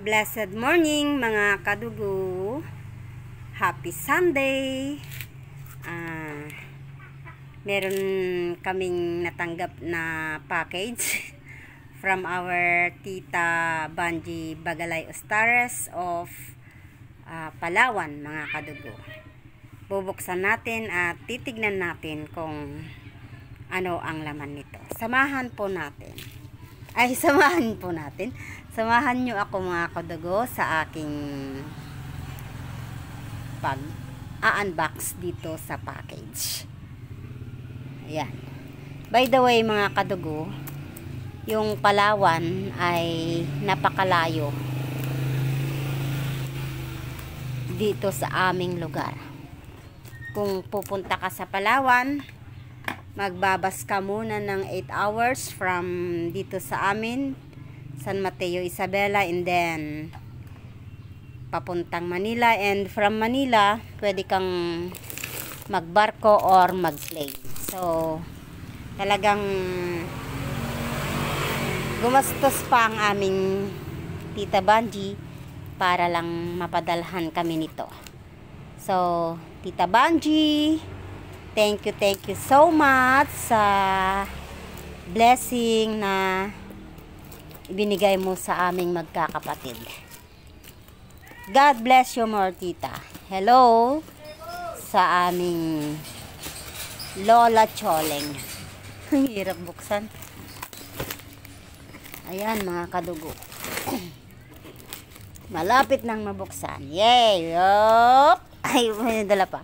Blessed morning mga kadugo. Happy Sunday. Meron kaming natanggap na package from our Tita Banji Bagalay Ostares of Palawan mga kadugo. Bubuksan natin at titignan natin kung ano ang laman nito. Samahan nyo ako mga kadugo sa aking pag-unbox dito sa package. Ayan. By the way mga kadugo, yung Palawan ay napakalayo dito sa aming lugar. Kung pupunta ka sa Palawan, magbabas ka muna ng 8 hours from dito sa amin, San Mateo, Isabela, and then papuntang Manila, and from Manila pwede kang magbarko or magplane. So talagang gumastos pa ang aming Tita Banji para lang mapadalhan kami nito. So Tita Banji, thank you so much sa blessing na ibinigay mo sa aming magkakapatid. God bless you more, Tita. Hello sa aming Lola Choleng. Ang hirap buksan. Ayan mga kadugo. Malapit nang mabuksan. Yay! Yup! Ay, may dala pa.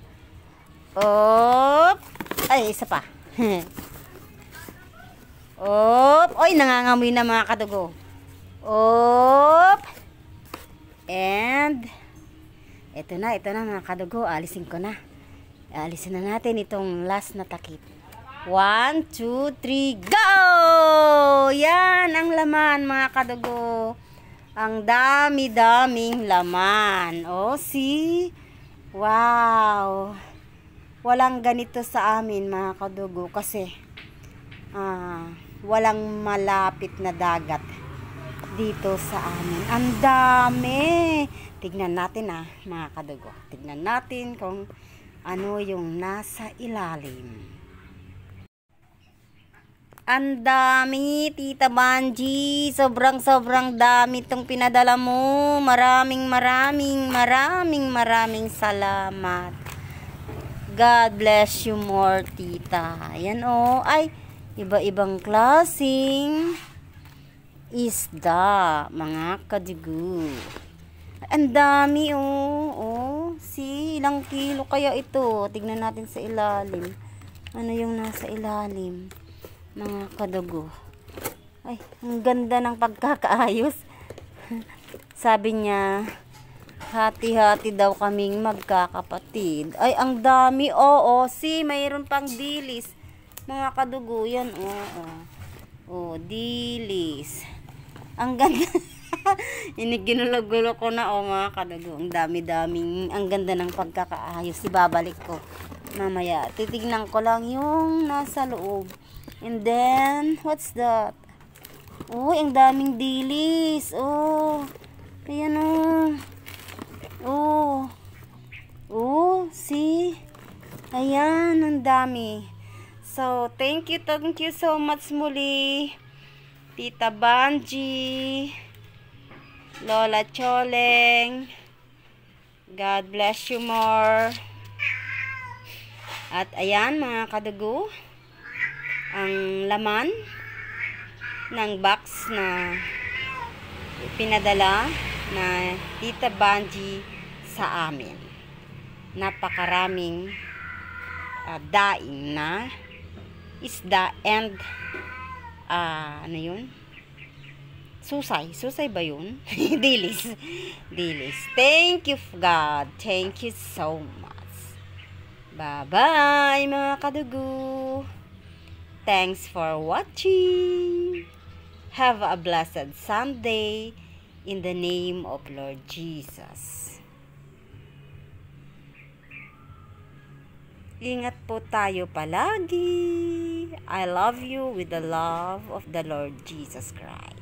Op! Ay, isa pa. Op! Oy, nangangamoy na mga kadugo. Op! And ito na mga kadugo. Alisin ko na. Alisin na natin itong last na takip. 1, 2, 3, go! Yan ang laman mga kadugo. Ang dami-daming laman. Oh, see? Wow! Walang ganito sa amin mga kadugo kasi walang malapit na dagat dito sa amin. Ang dami! Tignan natin mga kadugo. Tignan natin kung ano yung nasa ilalim. Ang dami, Tita Banji. Sobrang dami itong pinadala mo. Maraming salamat. God bless you more, Tita. Ayan oh. Ay, iba-ibang klaseng isda, mga kadugo. Ang dami oh. Oh, see, ilang kilo kaya ito? Tignan natin sa ilalim. Ano yung nasa ilalim, mga kadugo? Ay, ang ganda ng pagkakaayos. Sabi niya, hati-hati daw kaming magkakapatid. Ay, ang dami. Oo, see, mayroon pang dilis. Mga kadugo, yan. Oo, dilis. Ang ganda. Ginulog-gulo ko na, mga kadugo. Ang dami-daming, ang ganda ng pagkakaayos. Ibabalik ko mamaya. Titignan ko lang yung nasa loob. And then, what's that? Oh, ang daming dilis. Oh, ayan oh, see? Ayan, ang dami. So, thank you so much muli, Tita Banji, Lola Choleng. God bless you more. At ayan mga kadugo, ang laman ng box na pinadala na Tita Banji sa amin. Napakaraming daing na isda and ano yun? Susay ba yun? Dilis. Thank you God. Thank you so much. Bye-bye mga kadugo. Thanks for watching. Have a blessed Sunday in the name of Lord Jesus. Ingat po tayo palagi. I love you with the love of the Lord Jesus Christ.